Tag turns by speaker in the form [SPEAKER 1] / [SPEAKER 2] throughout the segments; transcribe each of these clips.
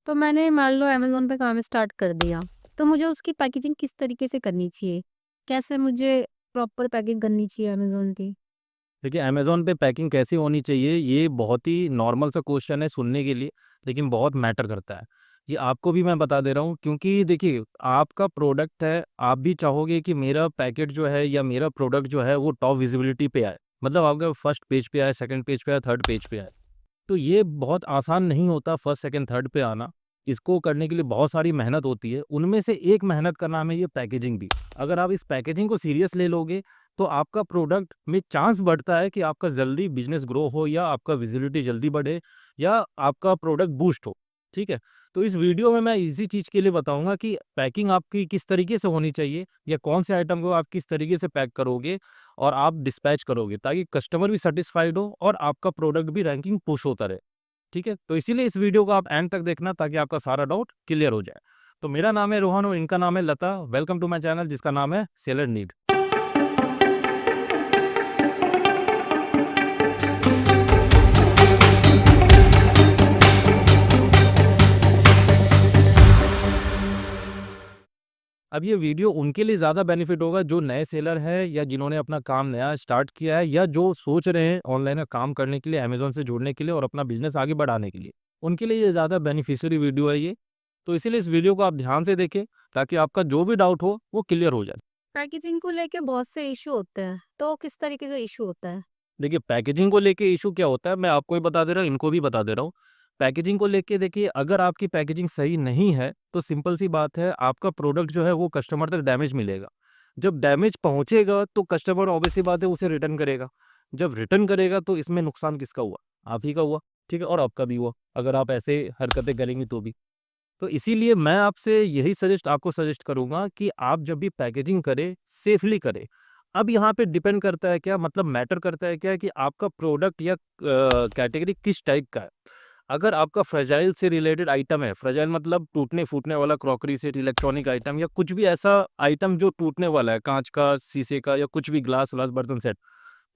[SPEAKER 1] तो मैंने मान लो अमेज़न पे काम स्टार्ट कर दिया, तो मुझे उसकी पैकेजिंग किस तरीके से करनी चाहिए? कैसे मुझे प्रॉपर पैकिंग करनी चाहिए अमेज़न की?
[SPEAKER 2] देखिए, अमेज़न पे पैकिंग कैसी होनी चाहिए, ये बहुत ही नॉर्मल सा क्वेश्चन है सुनने के लिए, लेकिन बहुत मैटर करता है। ये आपको भी मैं बता दे रहा हूँ क्योंकि देखिए, आपका प्रोडक्ट है, आप भी चाहोगे कि मेरा पैकेट जो है या मेरा प्रोडक्ट जो है, वो टॉप विज़िबिलिटी पे आए। मतलब आपका फर्स्ट पेज पे आए, सेकंड पेज पे आए, थर्ड पेज पे आए। तो ये बहुत आसान नहीं होता फर्स्ट, सेकंड, थर्ड पे आना। इसको करने के लिए बहुत सारी मेहनत होती है। उनमें से एक मेहनत का नाम है ये पैकेजिंग भी। अगर आप इस पैकेजिंग को सीरियस ले लोगे, तो आपका प्रोडक्ट में चांस बढ़ता है कि आपका जल्दी बिज़नेस ग्रो हो या आपका विज़िबिलिटी जल्दी बढ़े या आपका प्रोडक्ट बूस्ट हो, ठीक है? तो इस वीडियो में मैं इसी चीज़ के लिए बताऊँगा कि पैकिंग आपकी किस तरीके से होनी चाहिए या कौन से आइटम को आप किस तरीके से पैक करोगे और आप डिस्पैच करोगे ताकि कस्टमर भी सैटिस्फाइड हो और आपका प्रोडक्ट भी रैंकिंग पुश होता रहे, ठीक है? तो इसीलिए इस वीडियो को आप एंड तक देखना ताकि आपका सारा डाउट क्लियर हो जाए। तो मेरा नाम है रोहन और इनका नाम है लता। वेलकम टू माय चैनल जिसका नाम है सेलर नीड। अब ये वीडियो उनके लिए ज़्यादा बेनिफिट होगा जो नए सेलर हैं या जिन्होंने अपना काम नया स्टार्ट किया है या जो सोच रहे हैं ऑनलाइन में काम करने के लिए, अमेज़न से जुड़ने के लिए और अपना बिज़नेस आगे बढ़ाने के लिए। उनके लिए ये ज़्यादा बेनिफिशियरी वीडियो है ये। तो इसीलिए इस वीडियो को आप ध्यान से देखें ताकि आपका जो भी डाउट हो वो क्लियर हो जाए।
[SPEAKER 1] पैकेजिंग को लेके बहुत से इश्यू होते हैं, तो किस तरीके का इश्यू होता है?
[SPEAKER 2] देखिए, पैकेजिंग को लेके इश्यू क्या होता है, मैं आपको भी बता दे रहा हूँ, इनको भी बता दे रहा हूँ। पैकेजिंग को लेके देखिए, अगर आपकी पैकेजिंग सही नहीं है, तो सिंपल सी बात है, आपका प्रोडक्ट जो है वो कस्टमर तक डैमेज मिलेगा। जब डैमेज पहुँचेगा, तो कस्टमर ऑब्वियस सी बात है उसे रिटर्न करेगा। जब रिटर्न करेगा, तो इसमें नुकसान किसका हुआ? आप ही का हुआ, ठीक है? और आपका भी हुआ, अगर आप ऐसे हरकतें करेंगी तो भी। तो इसीलिए मैं आपसे यही आपको सजेस्ट करूँगा कि आप जब भी पैकेजिंग करें, सेफ़ली करें। अब यहाँ पे डिपेंड करता है क्या मतलब मैटर करता है क्या कि आपका प्रोडक्ट या कैटेगरी किस टाइप का है। अगर आपका फ्रेजाइल से रिलेटेड आइटम है, फ्रेजाइल मतलब टूटने-फूटने वाला क्रॉकरी सेट, इलेक्ट्रॉनिक आइटम या कुछ भी ऐसा आइटम जो टूटने वाला है, काँच का, शीशे का या कुछ भी ग्लास-व्लास बर्तन सेट।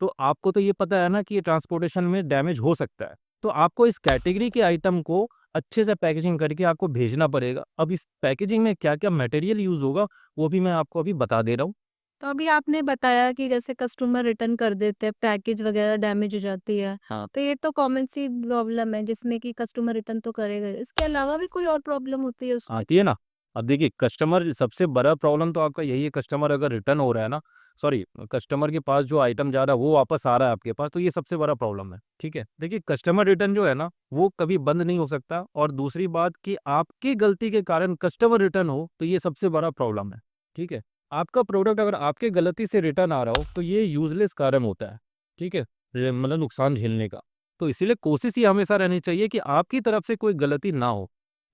[SPEAKER 2] तो आपको तो ये पता है ना कि ये ट्रांसपोर्टेशन में डैमेज हो सकता है। तो आपको इस कैटेगरी के आइटम को अच्छे से पैकेजिंग करके आपको भेजना पड़ेगा। अब इस पैकेजिंग में क्या-क्या मटेरियल यूज़ होगा, वो भी मैं आपको अभी बता दे रहा हूँ।
[SPEAKER 1] तो अभी आपने बताया कि जैसे कस्टमर रिटर्न कर देते हैं, पैकेज वगैरह डैमेज हो जाती है,
[SPEAKER 2] हाँ।
[SPEAKER 1] तो ये तो कॉमन सी प्रॉब्लम है जिसमें कि कस्टमर रिटर्न तो करेगा ही। इसके अलावा भी कोई और प्रॉब्लम होती है उसमें?
[SPEAKER 2] आती है ना। अब देखिए, कस्टमर सबसे बड़ा प्रॉब्लम तो आपका यही है, कस्टमर अगर रिटर्न हो रहा है ना, सॉरी, कस्टमर के पास जो आइटम जा रहा है वो वापस आ रहा है आपके पास, तो ये सबसे बड़ा प्रॉब्लम है, ठीक है? देखिए, कस्टमर रिटर्न जो है ना, वो कभी बंद नहीं हो सकता और दूसरी बात कि आपकी गलती के कारण कस्टमर रिटर्न हो, तो ये सबसे बड़ा प्रॉब्लम है, ठीक है? आपका प्रोडक्ट अगर आपके गलती से रिटर्न आ रहा हो, तो ये यूज़लेस कारण होता है, ठीक है? मतलब नुकसान झेलने का। तो इसीलिए कोशिश ये हमेशा रहनी चाहिए कि आपकी तरफ से कोई गलती ना हो।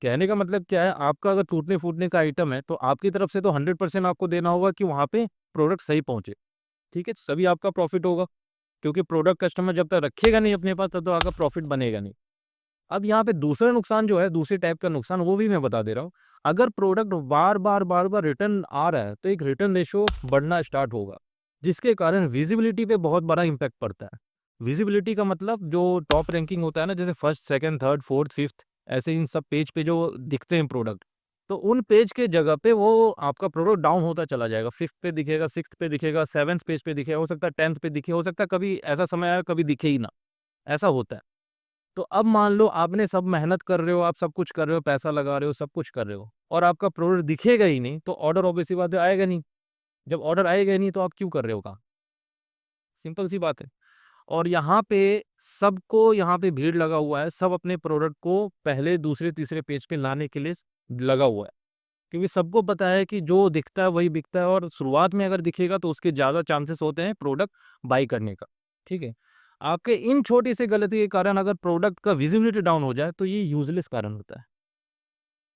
[SPEAKER 2] कहने का मतलब क्या है, आपका अगर टूटने-फूटने का आइटम है, तो आपकी तरफ से तो 100% आपको देना होगा कि वहाँ पे प्रोडक्ट सही पहुँचे, ठीक है? तभी आपका प्रॉफ़िट होगा, क्योंकि प्रोडक्ट कस्टमर जब तक रखेगा नहीं अपने पास, तब तक आपका प्रॉफ़िट बनेगा नहीं। अब यहाँ पे दूसरा नुकसान जो है, दूसरे टाइप का नुकसान, वो भी मैं बता दे रहा हूँ। अगर प्रोडक्ट बार-बार, बार-बार रिटर्न आ रहा है, तो एक रिटर्न रेशियो बढ़ना स्टार्ट होगा, जिसके कारण विज़िबिलिटी पे बहुत बड़ा इम्पैक्ट पड़ता है। विज़िबिलिटी का मतलब जो टॉप रैंकिंग होता है ना, जैसे first, second, third, fourth, fifth, ऐसे इन सब पेज पे जो दिखते हैं प्रोडक्ट, तो उन पेज के जगह पे वो आपका प्रोडक्ट डाउन होता चला जाएगा। फिफ्थ पे दिखेगा, सिक्स्थ पे दिखेगा, सेवंथ पेज पे दिखेगा, हो सकता है 10th पे दिखे, हो सकता है कभी ऐसा समय आए कभी दिखे ही ना, ऐसा होता है। तो अब मान लो आपने सब मेहनत कर रहे हो, आप सब कुछ कर रहे हो, पैसा लगा रहे हो, सब कुछ कर रहे हो और आपका प्रोडक्ट दिखेगा ही नहीं, तो ऑर्डर ऑब्वियस सी बात है आएगा नहीं। जब ऑर्डर आएगा ही नहीं, तो आप क्यों कर रहे हो काम? सिंपल सी बात है। और यहाँ पे भीड़ लगा हुआ है, सब अपने प्रोडक्ट को पहले, दूसरे, तीसरे पेज पे लाने के लिए लगा हुआ है। क्योंकि सबको पता है कि जो दिखता है वही बिकता है और शुरुआत में अगर दिखेगा तो उसके ज़्यादा चांसेस होते हैं प्रोडक्ट बाय करने का, ठीक है? आपके इन छोटी सी गलती के कारण अगर प्रोडक्ट का विजिबिलिटी डाउन हो जाए, तो ये यूज़लेस कारण होता है।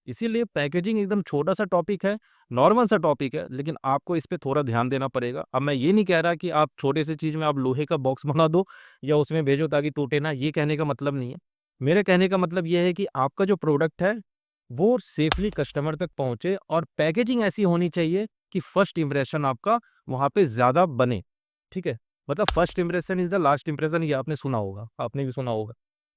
[SPEAKER 2] इसीलिए पैकेजिंग एकदम छोटा-सा टॉपिक है, नॉर्मल सा टॉपिक है, लेकिन आपको इस पे थोड़ा ध्यान देना पड़ेगा। अब मैं ये नहीं कह रहा कि आप छोटे से चीज़ में आप लोहे का बॉक्स बना दो या उसमें भेजो ताकि टूटे ना, ये कहने का मतलब नहीं है। मेरे कहने का मतलब ये है कि आपका जो प्रोडक्ट है, वो सेफ़ली कस्टमर तक पहुँचे और पैकेजिंग ऐसी होनी चाहिए कि फर्स्ट इंप्रेशन आपका वहाँ पे ज़्यादा बने, ठीक है? मतलब first impression is the last impression, ये आपने सुना होगा, आपने भी सुना होगा।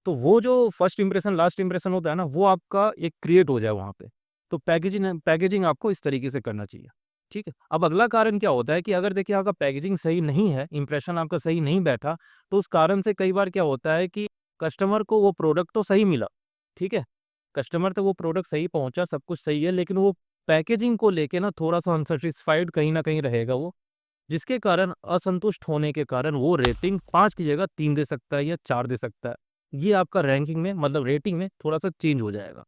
[SPEAKER 2] तो वो जो फर्स्ट इंप्रेशन लास्ट इंप्रेशन होता है ना, वो आपका एक क्रिएट हो जाए वहाँ पे। तो पैकेजिंग आपको इस तरीके से करना चाहिए, ठीक है। अब अगला कारण क्या होता है कि अगर देखिए आपका पैकेजिंग सही नहीं है, इंप्रेशन आपका सही नहीं बैठा, तो उस कारण से कई बार क्या होता है कि कस्टमर को वो प्रोडक्ट तो सही मिला, ठीक है, कस्टमर तक वो प्रोडक्ट सही पहुंचा, सब कुछ सही है, लेकिन वो पैकेजिंग को लेके ना थोड़ा सा अनसेटिस्फाइड कहीं ना कहीं रहेगा वो, जिसके कारण असंतुष्ट होने के कारण वो रेटिंग 5 की जगह 3 दे सकता है या 4 दे सकता है। ये आपका रैंकिंग में मतलब रेटिंग में थोड़ा-सा चेंज हो जाएगा।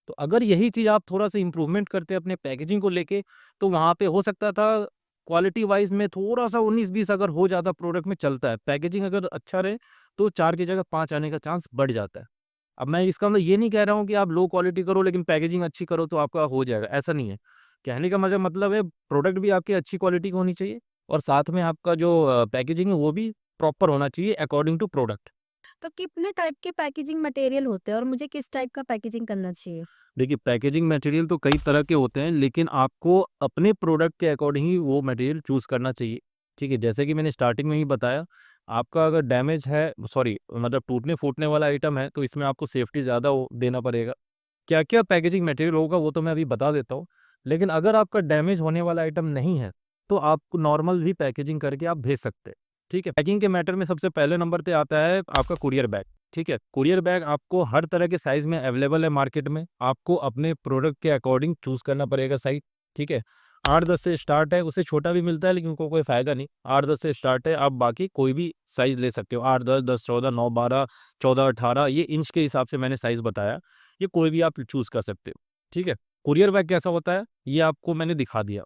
[SPEAKER 2] तो अगर यही चीज़ आप थोड़ा-सा इम्प्रूवमेंट करते अपने पैकेजिंग को लेके, तो वहाँ पे हो सकता था क्वालिटी वाइज़ में थोड़ा-सा 19-20 अगर हो जाता प्रोडक्ट में चलता है। पैकेजिंग अगर अच्छा रहे, तो 4 की जगह 5 आने का चांस बढ़ जाता है। अब मैं इसका मतलब ये नहीं कह रहा हूँ कि आप लो क्वालिटी करो लेकिन पैकेजिंग अच्छी करो तो आपका हो जाएगा, ऐसा नहीं है। कहने का मतलब है प्रोडक्ट भी आपकी अच्छी क्वालिटी की होनी चाहिए और साथ में आपका जो पैकेजिंग है वो भी प्रॉपर होना चाहिए अकॉर्डिंग टू प्रोडक्ट।
[SPEAKER 1] तो कितने टाइप के पैकेजिंग मटेरियल होते हैं और मुझे किस टाइप का पैकेजिंग करना चाहिए?
[SPEAKER 2] देखिए पैकेजिंग मटेरियल तो कई तरह के होते हैं लेकिन आपको अपने प्रोडक्ट के अकॉर्डिंग ही वो मटेरियल चूज़ करना चाहिए, ठीक है? जैसे कि मैंने स्टार्टिंग में ही बताया, आपका अगर डैमेज है सॉरी मतलब टूटने-फूटने वाला आइटम है तो इसमें आपको सेफ्टी ज़्यादा वो देना पड़ेगा। क्या-क्या पैकेजिंग मटेरियल होगा वो तो मैं अभी बता देता हूँ। लेकिन अगर आपका डैमेज होने वाला आइटम नहीं है, तो आप नॉर्मल भी पैकेजिंग करके आप भेज सकते हैं, ठीक है? पैकिंग के मैटर में सबसे पहले नंबर पे आता है आपका कूरियर बैग, ठीक है? कूरियर बैग आपको हर तरह के साइज़ में अवेलेबल है मार्केट में। आपको अपने प्रोडक्ट के अकॉर्डिंग चूज़ करना पड़ेगा साइज़, ठीक है? 8-10 से स्टार्ट है, उससे छोटा भी मिलता है लेकिन उनको कोई फ़ायदा नहीं। 8-10 से स्टार्ट है, आप बाकी कोई भी साइज़ ले सकते हो। 8-10, 10-14, 9-12, 14-18 ये इंच के हिसाब से मैंने साइज़ बताया। ये कोई भी आप चूज़ कर सकते हो, ठीक है? कुरियर बैग कैसा होता है, ये आपको मैंने दिखा दिया।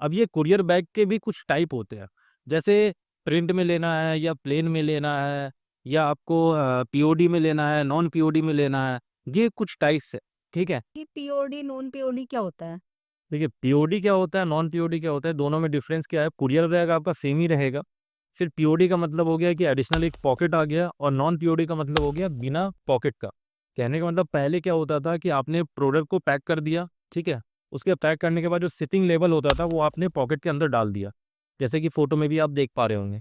[SPEAKER 2] अब ये कुरियर बैग के भी कुछ टाइप होते हैं, जैसे प्रिंट में लेना है या प्लेन में लेना है या आपको पीओडी में लेना है, नॉन पीओडी में लेना है, ये कुछ टाइप्स है, ठीक है?
[SPEAKER 1] कि पीओडी, नॉन पीओडी क्या होता है?
[SPEAKER 2] देखिए पीओडी क्या होता है, नॉन पीओडी क्या होता है, दोनों में डिफरेंस क्या है? कुरियर बैग आपका सेम ही रहेगा, फिर पीओडी का मतलब हो गया कि एडिशनल एक पॉकेट आ गया और नॉन पीओडी का मतलब हो गया बिना पॉकेट का। कहने का मतलब पहले क्या होता था कि आपने प्रोडक्ट को पैक कर दिया, ठीक है? उसके पैक करने के बाद जो सिटिंग लेवल होता था वो आपने पॉकेट के अंदर डाल दिया, जैसे कि फ़ोटो में भी आप देख पा रहे होंगे।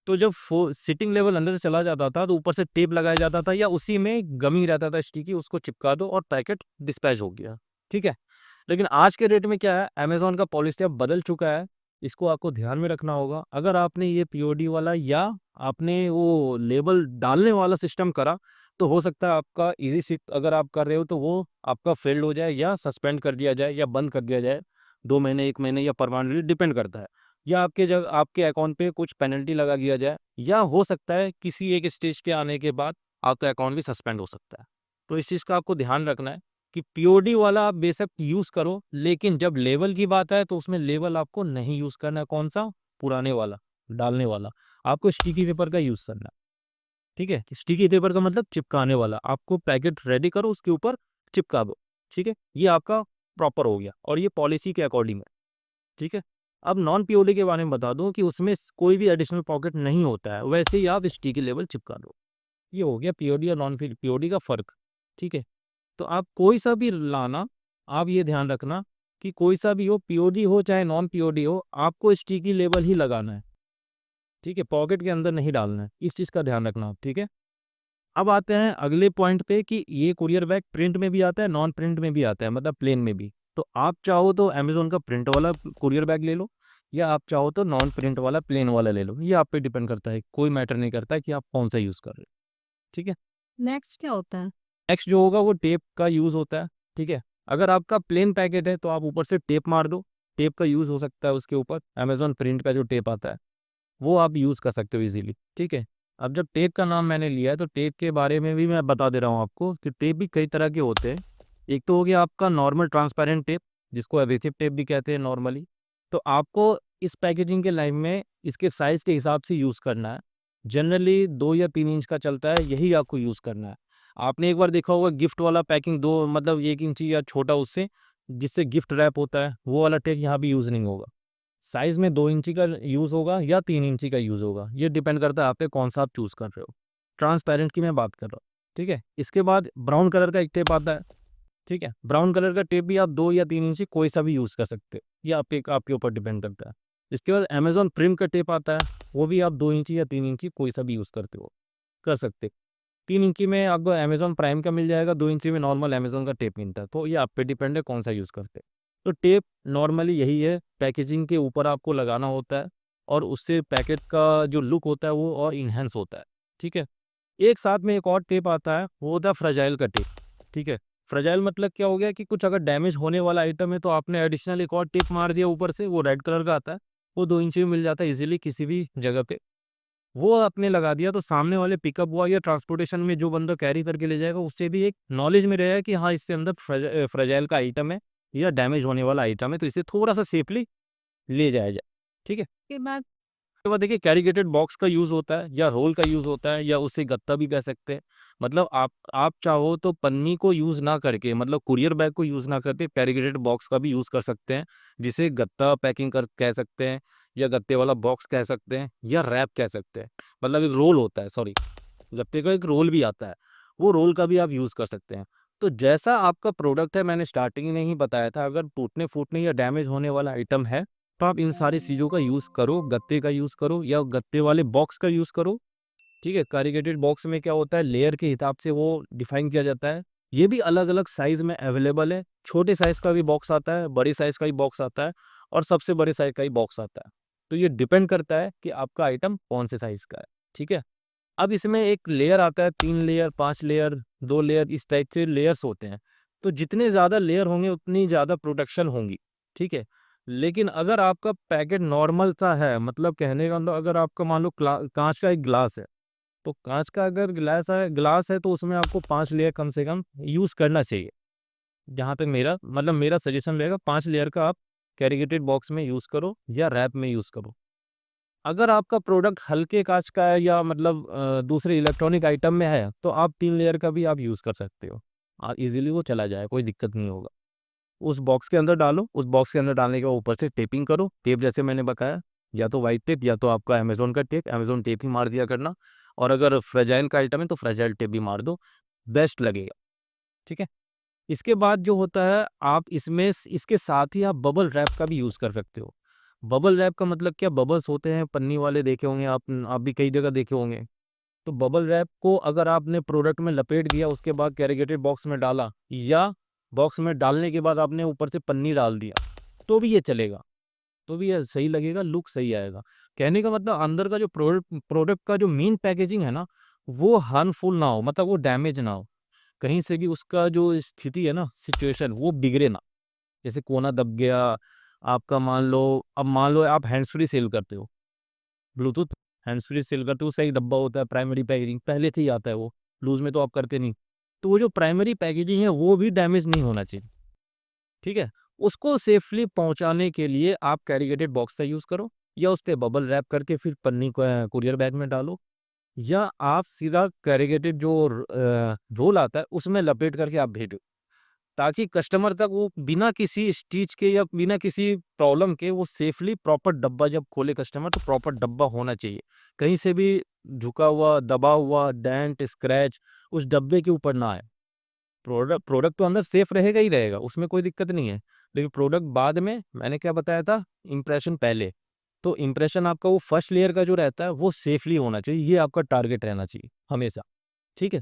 [SPEAKER 2] तो जब फो सिटिंग लेवल अंदर से चला जाता था तो ऊपर से टेप लगाया जाता था या उसी में गमी रहता था स्टिकी, उसको चिपका दो और पैकेट डिस्पैच हो गया, ठीक है? लेकिन आज के डेट में क्या है, अमेज़न का पॉलिसी अब बदल चुका है, इसको आपको ध्यान में रखना होगा। अगर आपने ये पीओडी वाला या आपने वो लेबल डालने वाला सिस्टम करा, तो हो सकता है आपका ईज़ी शिप अगर आप कर रहे हो तो वो आपका फ़ेल्ड हो जाए या सस्पेंड कर दिया जाए या बंद कर दिया जाए, 2 महीने, 1 महीने या परमानेंटली डिपेंड करता है। या आपके अकाउंट पे कुछ पेनल्टी लगा दिया जाए या हो सकता है किसी एक स्टेज के आने के बाद आपका अकाउंट भी सस्पेंड हो सकता है। तो इस चीज़ का आपको ध्यान रखना है कि पीओडी वाला आप बेशक यूज़ करो, लेकिन जब लेवल की बात आए तो उसमें लेवल आपको नहीं यूज़ करना है। कौन-सा? पुराने वाला, डालने वाला। आपको स्टिकी पेपर का यूज़ करना है, ठीक है? स्टिकी पेपर का मतलब चिपकाने वाला। आपको पैकेट रेडी करो, उसके ऊपर चिपका दो, ठीक है? ये आपका प्रॉपर हो गया और ये पॉलिसी के अकॉर्डिंग है, ठीक है? अब नॉन पीओडी के बारे में बता दूँ कि उसमें कोई भी एडिशनल पॉकेट नहीं होता है, वैसे ही आप स्टिकी लेबल चिपका दो। ये हो गया पीओडी और नॉन पीओडी का फ़र्क, ठीक है? तो आप कोई सा भी लाना, आप ये ध्यान रखना कि कोई सा भी हो, पीओडी हो चाहे नॉन पीओडी हो, आपको स्टिकी लेबल ही लगाना है, ठीक है? पॉकेट के अंदर नहीं डालना है। इस चीज़ का ध्यान रखना आप, ठीक है? अब आते हैं अगले पॉइंट पे कि ये कूरियर बैग प्रिंट में भी आता है, नॉन प्रिंट में भी आता है, मतलब प्लेन में भी। तो आप चाहो तो अमेज़न का प्रिंट वाला कूरियर बैग ले लो या आप चाहो तो नॉन प्रिंट वाला प्लेन वाला ले लो। ये आप पे डिपेंड करता है, कोई मैटर नहीं करता है कि आप कौन-सा यूज़ कर रहे हो, ठीक है?
[SPEAKER 1] नेक्स्ट क्या होता है?
[SPEAKER 2] नेक्स्ट जो होगा वो टेप का यूज़ होता है, ठीक है? अगर आपका प्लेन पैकेट है तो आप ऊपर से टेप मार दो, टेप का यूज़ हो सकता है उसके ऊपर, अमेज़न प्रिंट का जो टेप आता है, वो आप यूज़ कर सकते हो ईज़िली, ठीक है? अब जब टेप का नाम मैंने लिया है तो टेप के बारे में भी मैं बता दे रहा हूँ आपको कि टेप भी कई तरह के होते हैं। एक तो हो गया आपका नॉर्मल ट्रांसपेरेंट टेप, जिसको एडहेसिव टेप भी कहते हैं नॉर्मली। तो आपको इस पैकेजिंग के लाइन में इसके साइज़ के हिसाब से यूज़ करना है। जनरली 2 या 3 इंच का चलता है, यही आपको यूज़ करना है। आपने एक बार देखा होगा गिफ्ट वाला पैकिंग 2 मतलब 1 इंची या छोटा उससे, जिससे गिफ्ट रैप होता है, वो वाला टेप यहाँ भी यूज़ नहीं होगा। साइज़ में 2 इंची का यूज़ होगा या 3 इंची का यूज़ होगा, ये डिपेंड करता है आप पे कौन-सा आप चूज़ कर रहे हो। ट्रांसपेरेंट की मैं बात कर रहा हूँ, ठीक है? इसके बाद ब्राउन कलर का एक टेप आता है, ठीक है? ब्राउन कलर का टेप भी आप 2 या 3 इंची कोई सा भी यूज़ कर सकते हो, ये आपके ऊपर डिपेंड करता है। इसके बाद अमेज़न प्रिम का टेप आता है, वो भी आप 2 इंची या 3 इंची कोई सा भी यूज़ करते हो कर सकते। 3 इंची में आपको अमेज़न प्राइम का मिल जाएगा, 2 इंची में नॉर्मल अमेज़न का टेप मिलता है। तो ये आप पे डिपेंड है कौन सा यूज़ करते हैं। तो टेप नॉर्मली यही है, पैकेजिंग के ऊपर आपको लगाना होता है और उससे पैकेट का जो लुक होता है वो और इन्हांस होता है, ठीक है? एक साथ में एक और टेप आता है, वो होता है फ्रेजाइल का टेप, ठीक है? फ्रेजाइल मतलब क्या हो गया कि कुछ अगर डैमेज होने वाला आइटम है तो आपने एडिशनल एक और टेप मार दिया ऊपर से, वो रेड कलर का आता है, वो 2 इंची में मिल जाता है ईज़िली किसी भी जगह पे। वो आपने लगा दिया तो सामने वाले पिकअप हुआ या ट्रांसपोर्टेशन में जो बंदा कैरी करके ले जाएगा उससे भी एक नॉलेज में रहेगा कि हाँ, इसके अंदर फ्रेजाइल का आइटम है या डैमेज होने वाला आइटम है, तो इसे थोड़ा-सा सेफली ले जाया जाए, ठीक है?
[SPEAKER 1] के बाद
[SPEAKER 2] उसके बाद देखिए कैरिगेटेड बॉक्स का यूज़ होता है या रोल का यूज़ होता है या उसे गत्ता भी कह सकते हैं। मतलब आप चाहो तो पन्नी को यूज़ ना करके मतलब कुरियर बैग को यूज़ ना करके कैरिगेटेड बॉक्स का भी यूज़ कर सकते हैं, जिसे गत्ता पैकिंग कर कह सकते हैं या गत्ते वाला बॉक्स कह सकते हैं या रैप कह सकते हैं। मतलब एक रोल होता है, सॉरी, गत्ते का एक रोल भी आता है, वो रोल का भी आप यूज़ कर सकते हैं। तो जैसा आपका प्रोडक्ट है मैंने स्टार्टिंग में ही बताया था, अगर टूटने-फूटने या डैमेज होने वाला आइटम है तो आप इन सारी चीज़ों का यूज़ करो, गत्ते का यूज़ करो या गत्ते वाले बॉक्स का यूज़ करो, ठीक है? कॉरुगेटेड बॉक्स में क्या होता है, लेयर के हिसाब से वो डिफ़ाइन किया जाता है। ये भी अलग-अलग साइज़ में अवेलेबल है। छोटे साइज़ का भी बॉक्स आता है, बड़े साइज़ का भी बॉक्स आता है और सबसे बड़े साइज़ का भी बॉक्स आता है। तो ये डिपेंड करता है कि आपका आइटम कौन से साइज़ का है, ठीक है? अब इसमें एक लेयर आता है, 3 लेयर, 5 लेयर, 2 लेयर, इस टाइप से लेयर्स होते हैं। तो जितने ज़्यादा लेयर होंगे उतनी ज़्यादा प्रोटेक्शन होंगी, ठीक है? लेकिन अगर आपका पैकेट नॉर्मल सा है, मतलब कहने का मतलब अगर आपका मान लो काँच का एक ग्लास है, तो काँच का अगर ग्लास है तो उसमें आपको 5 लेयर कम से कम यूज़ करना चाहिए। जहाँ तक मेरा सजेशन रहेगा, 5 लेयर का आप कैरिगेटेड बॉक्स में यूज़ करो या रैप में यूज़ करो। अगर आपका प्रोडक्ट हल्के काँच का है या मतलब दूसरे इलेक्ट्रॉनिक आइटम में है, तो आप 3 लेयर का भी आप यूज़ कर सकते हो। ईज़िली वो चला जाएगा, कोई दिक्कत नहीं होगा। उस बॉक्स के अंदर डालो, उस बॉक्स के अंदर डालने के बाद ऊपर से टेपिंग करो। टेप जैसे मैंने बताया, या तो व्हाइट टेप या तो आपका अमेज़न का टेप, अमेज़न टेप ही मार दिया करना और अगर फ्रेजाइल का आइटम है, तो फ्रेजाइल टेप भी मार दो, बेस्ट लगेगा, ठीक है? इसके बाद जो होता है, आप इसके साथ ही आप बबल रैप का भी यूज़ कर सकते हो। बबल रैप का मतलब क्या, बबल्स होते हैं पन्नी वाले देखे होंगे आप भी कई जगह देखे होंगे। तो बबल रैप को अगर आपने प्रोडक्ट में लपेट दिया, उसके बाद कैरिगेटेड बॉक्स में डाला या बॉक्स में डालने के बाद आपने ऊपर से पन्नी डाल दिया, तो भी ये चलेगा, तो भी ये सही लगेगा, लुक सही आएगा। कहने का मतलब अंदर का जो प्रोडक्ट का जो मेन पैकेजिंग है ना, वो हार्मफुल ना हो, मतलब वो डैमेज ना हो। कहीं से भी उसका जो स्थिति है ना, सिचुएशन वो बिगड़े ना। जैसे कोना दब गया, आपका मान लो आप हैंड्स फ्री सेल करते हो, ब्लूटूथ हैंड्स फ्री सेल करते हो, उसका एक डब्बा होता है प्राइमरी पैकेजिंग, पहले से ही आता है वो, लूज़ में तो आप करते नहीं। तो वो जो प्राइमरी पैकेजिंग है वो भी डैमेज नहीं होना चाहिए, ठीक है? उसको सेफली पहुँचाने के लिए आप कैरिगेटेड बॉक्स का यूज़ करो या उसपे बबल रैप करके फिर पन्नी को कुरियर बैग में डालो या आप सीधा कैरिगेटेड जो रोल आता है उसमें लपेट करके आप भेजो। ताकि कस्टमर तक वो बिना किसी स्टिच के या बिना किसी प्रॉब्लम के वो सेफली प्रॉपर डब्बा जब खोले कस्टमर, तो प्रॉपर डब्बा होना चाहिए। कहीं से भी झुका हुआ, दबा हुआ, डेंट, स्क्रैच उस डब्बे के ऊपर ना आए। प्रोडक्ट तो अंदर सेफ रहेगा ही रहेगा, उसमें कोई दिक्कत नहीं है। लेकिन प्रोडक्ट बाद में, मैंने क्या बताया था, इम्प्रेशन पहले। तो इम्प्रेशन आपका वो फर्स्ट लेयर का जो रहता है वो सेफली होना चाहिए, ये आपका टारगेट रहना चाहिए हमेशा, ठीक है?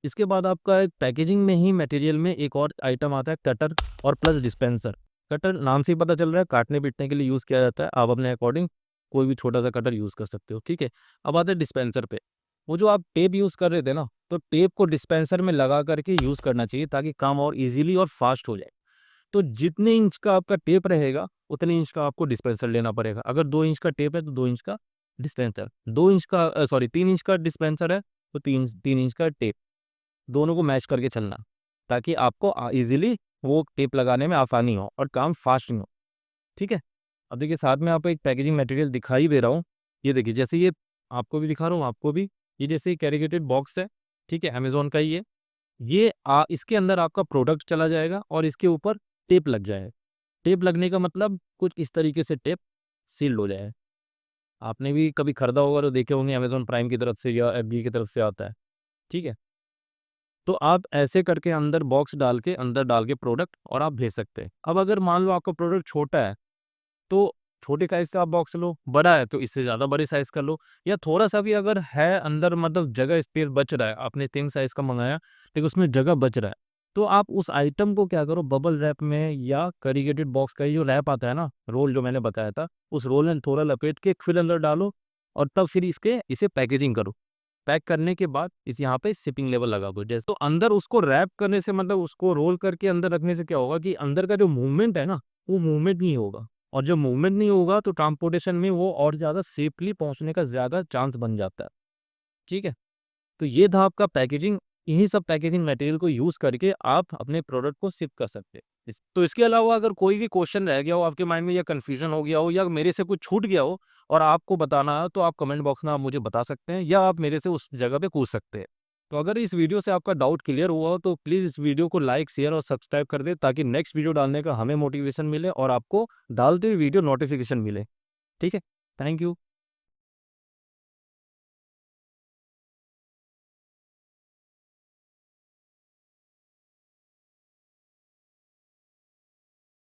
[SPEAKER 2] इसके बाद आपका एक पैकेजिंग में ही मटेरियल में एक और आइटम आता है, कटर और प्लस डिस्पेंसर। कटर नाम से ही पता चल रहा है काटने-पीटने के लिए यूज़ किया जाता है। आप अपने अकॉर्डिंग कोई भी छोटा-सा कटर यूज़ कर सकते हो, ठीक है? अब आते हैं डिस्पेंसर पे। वो जो आप टेप यूज़ कर रहे थे ना, तो टेप को डिस्पेंसर में लगा करके यूज़ करना चाहिए ताकि काम और ईज़िली और फास्ट हो जाए। तो जितने इंच का आपका टेप रहेगा, उतने इंच का आपको डिस्पेंसर लेना पड़ेगा। अगर 2 इंच का टेप है तो 2 इंच का डिस्पेंसर, 2 इंच का 3 इंच का डिस्पेंसर है तो 3 इंच का टेप। दोनों को मैच करके चलना, ताकि आपको ईज़िली वो टेप लगाने में आसानी हो और काम फास्ट हो, ठीक है? अब देखिए साथ में आपको एक पैकेजिंग मटेरियल दिखा ही दे रहा हूँ। ये देखिए जैसे ये आपको भी दिखा रहा हूँ, आपको भी। ये जैसे कैरिगेटेड बॉक्स है, ठीक है? अमेज़न का ही है। ये इसके अंदर आपका प्रोडक्ट चला जाएगा और इसके ऊपर टेप लग जाएगा। टेप लगने का मतलब कुछ इस तरीके से टेप सील्ड हो जाए। आपने भी कभी खरीदा होगा तो देखे होंगे अमेज़न प्राइम की तरफ से या एफबी की तरफ से आता है, ठीक है? तो आप ऐसे करके अंदर बॉक्स अंदर डाल के प्रोडक्ट और आप भेज सकते हैं। अब अगर मान लो आपका प्रोडक्ट छोटा है, तो छोटे साइज़ का आप बॉक्स लो, बड़ा है तो इससे ज़्यादा बड़े साइज़ का लो, या थोड़ा-सा भी अगर है अंदर मतलब जगह स्पेस बच रहा है, आपने थिन साइज़ का मँगाया, लेकिन उसमें जगह बच रहा है, तो आप उस आइटम को क्या करो बबल रैप में या करीगेटेड बॉक्स का ये जो रैप आता है ना, रोल जो मैंने बताया था, उस रोल में थोड़ा लपेट के फिर अंदर डालो और तब फिर इसे पैकेजिंग करो। पैक करने के बाद इस यहाँ पे शिपिंग लेबल लगा दो। जैसे तो अंदर उसको रैप करने से मतलब उसको रोल करके अंदर रखने से क्या होगा कि अंदर का जो मूवमेंट है ना, वो मूवमेंट नहीं होगा, और जब मूवमेंट नहीं होगा तो ट्रांसपोर्टेशन में वो और ज़्यादा सेफली पहुँचने का ज़्यादा चांस बन जाता है। ठीक है? तो ये था आपका पैकेजिंग। इन्हीं सब पैकेजिंग मटेरियल को यूज़ करके आप अपने प्रोडक्ट को शिप कर सकते हैं। तो इसके अलावा अगर कोई भी क्वेश्चन रह गया हो आपके माइंड में, या कन्फ्यूज़न हो गया हो, या मेरे से कुछ छूट गया हो और आपको बताना है, तो आप कमेंट बॉक्स में आप मुझे बता सकते हैं, या आप मेरे से उस जगह पे पूछ सकते हैं। तो अगर इस वीडियो से आपका डाउट क्लियर हुआ हो तो प्लीज़ इस वीडियो को लाइक, शेयर और सब्सक्राइब कर दें, ताकि नेक्स्ट वीडियो डालने का हमें मोटिवेशन मिले और आपको डालते हुए वीडियो नोटिफ़िकेशन मिले। ठीक है? Thank you.